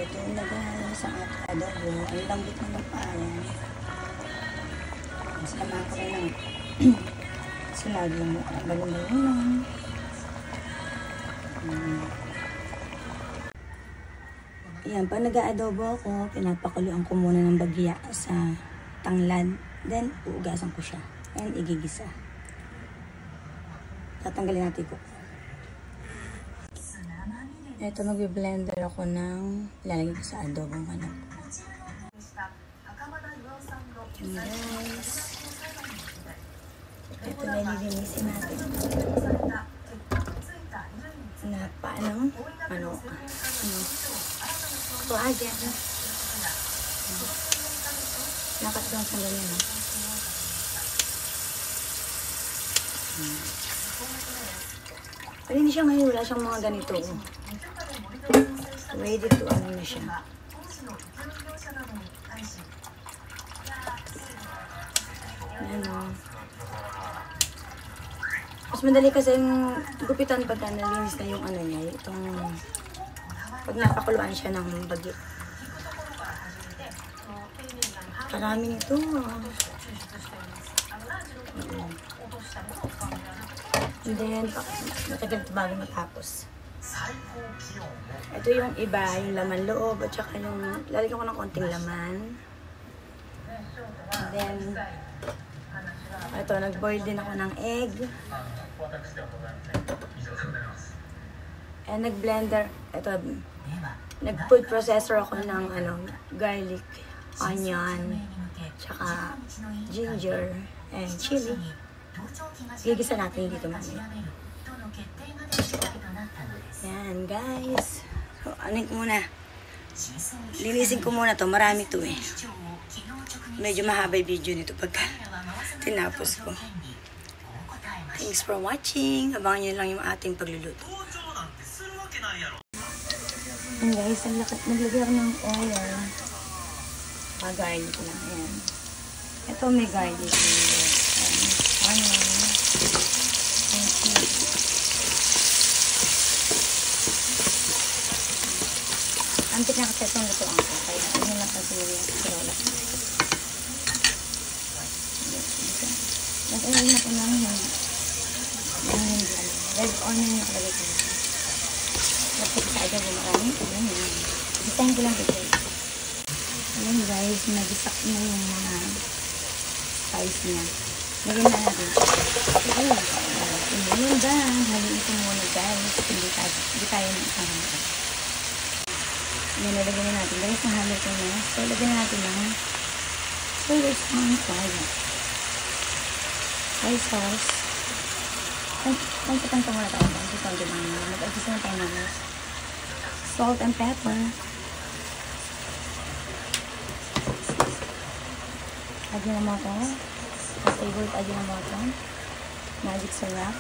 Luto na guys ang ating adobo. Ang lambot na ng paayan. Sama ko rin ng sinag yung balon-balon. Ayan, pag nag-aadobo ako, pinapakuluan ko muna ng bagya sa tanglad. Then, uugasan ko siya. And igigisa. Tatanggalin natin ko. Ito, magbe-blender ako ng ilalagay ko sa adobong manok. Guys. Ito na nilinisin natin. Paano? Manok. Ito agad. Nakat lang sa ganyan. Pero hindi siya ngayon. Wala siyang mga ganito. Ready to ano na siya. Ano. Mas madali kasi yung gupitan pagka nalinis na yung ano niya. Itong pag napakuluan siya ng bagyo. Marami nito. And then, matagal ito bago matapos. Ito yung iba, yung laman loob, at saka yung, lalagyan ko ng konting laman. And then, ito, nag-boil din ako ng egg. And nag-blender, ito, nag-food processor ako ng garlic, onion, tsaka ginger, and chili. Gigisa natin dito mamaya. Yan, guys. So, anin ko muna. Linisin ko muna to. Marami to eh. Medyo mahaba yung video nito pagka tinapos ko. Thanks for watching. Abangan nyo lang yung ating pagluluto. Yan guys, naglagay ako ng oil. Garlic lang. Ayan. Ito may garlic. Onion. And cheese. Antik na kasi itong lutoan ko. Kaya ano lang kasi yung sirola. Nag-aral na ko ng red onion na kalagay ko. Tapos sa agad yung marami. Ayan yun. Gisahin ko lang ito. Ayan guys, nagisak na yung mga spice niya. Lagyan na natin. Ayun ba? Haliin ko muna guys. Hindi tayo ng isang halo. Yan, nalagyan na natin. Guys, nahalo ko na. So, lagyan na natin ng soy sauce. Pansitan ko muna tayo. Mag-adjust na tayo namin. Salt and pepper. Ajinomoto. Favorite Ajinomoto. Magic syrup.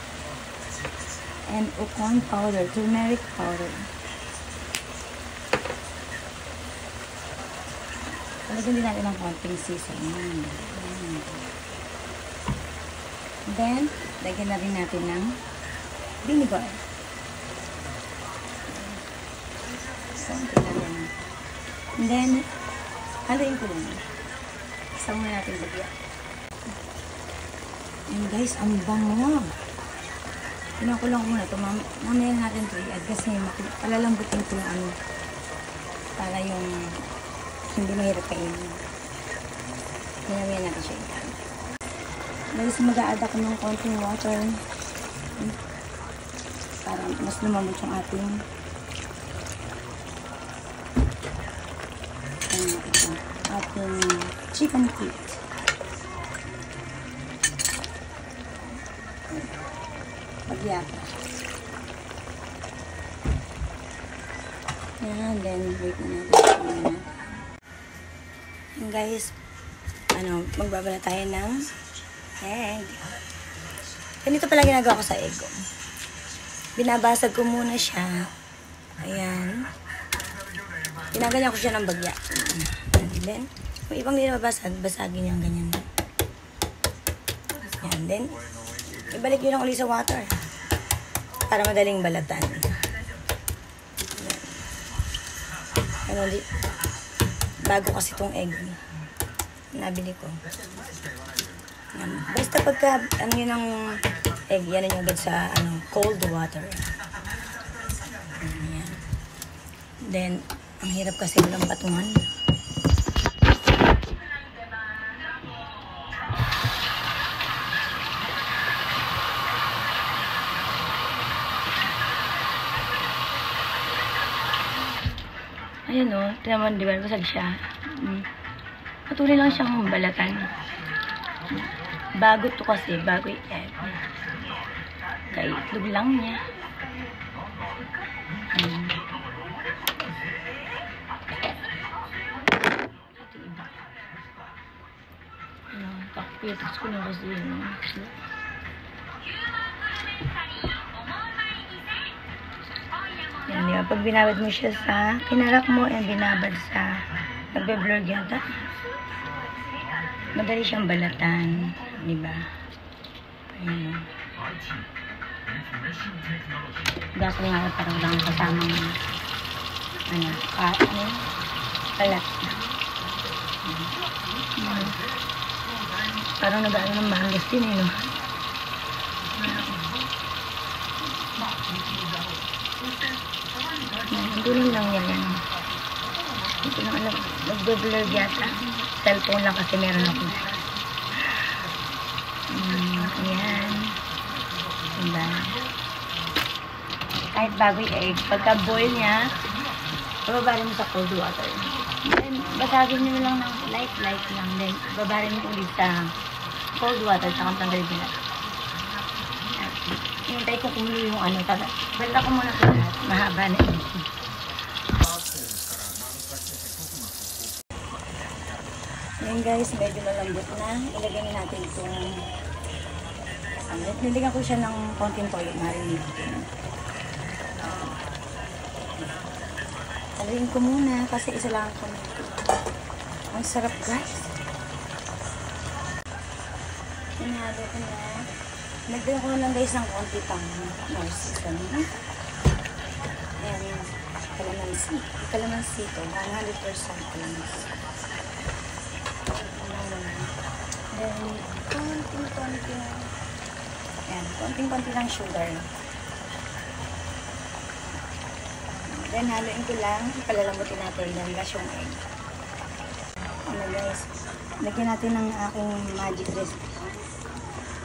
And ukon powder. Turmeric powder. Lagyan din natin ng konting seasoning. Then, lagyan na rin natin ng vinegar. And then, haluin ko lang. Isama natin bagya. And guys, ang bango. Pinakulang ko muna ito. Mamaya natin ito i-add kasi palalambutin ko yung para yung hindi mahirap kainin. Mamaya natin siya i-add. Guys, mag-a-add ako ng konting water para mas lumambot yung ating chicken feet. Pagyapa. Yan, then wait na natin. And guys, magbabala tayo ng egg. Ganito pala ginagawa ko sa egg ko. Binabasag ko muna siya. Ayan. Ginaganyan ko siya ng bagya. And then, kung ibang hindi na mabasag, basagin yung ganyan. Ayan. Then, ibalik yun lang ulit sa water. Para madaling balatan. Ano, bago kasi itong egg. Nabili ko. Yan. Basta pagka, ano yun ang egg, yan yung agad sa, cold water. Yan. Then, ang hirap kasi walang patungan. Ayan o, tinaman, di ba? Basag siya. Patuloy lang siyang balatan. Bago to kasi, bago i-egg. Kaya itlog lang niya. Ito iba. Takpitas ko na kasi yun. Yan, di ba? Pag binabad mo siya sa kinarak mo, and binabad sa nagbe-blur yata. Madali siyang balatan. Di ba? Ayan. Gas nga parang lang kasamang kalat. Parang nag-ano ng mahangis din no? Nandun lang yan. Ito lang alam, nagbe-blur yata. Cellphone lang kasi meron ako. Ayan. Diba? Kahit bago yung egg, pagka boil niya, bababarin mo sa cold water. Then, basagin nyo lang ng light lang. Then, babarin mo ulit sa cold water, tsaka tanggalin nyo lang. Hintay ko kumulo yung balita ko muna ito lahat. Mahaba na ito. Ayan guys, medyo malambot na. Ilagay na natin itong nilagyan ko siya ng konting toyo. Marinate. Haluin ko muna kasi isa lang ko. Ang sarap guys. Hinalo ko na. Nagdagan ko lang guys ng konti pang nurse. Ayan. Kalamansi. Kalamansi ito. 100% kalamansi. Then, konting-konti. Ayan. Konting-konti lang sugar. Then, haluin ko lang. Ipalalambutin natin ng last yung egg. Ano guys. Lagyan natin ng aking magic recipe.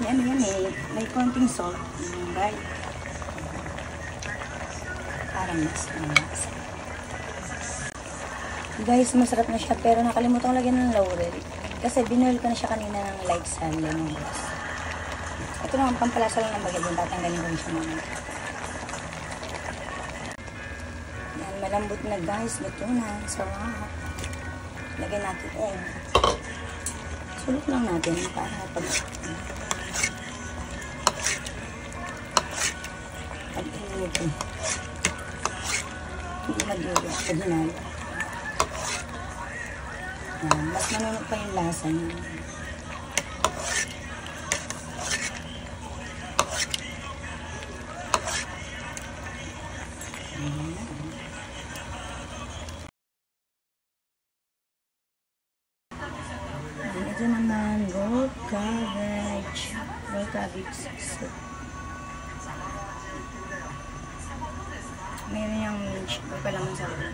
Yan eh. May konting salt. Garlic. Parang mas. Guys, masarap na siya. Pero nakalimutan ko lagyan ng laurel. Kasi binuil ko na siya kanina ng light sa lemongrass. Ito naman, pampalasa lang ng bagay. Tatanggalin ko siya naman. Yan, malambot na guys. Luto na. Sarap. Lagyan natin egg. Sulok lang natin para pag pag-init. Hindi mag-iwa. Pag hinalo. Mas manunok pa yung lasa niya. Ito naman, rolled cabbage. Rolled cabbage soup. Meron yung minch. May palaman sa ulo.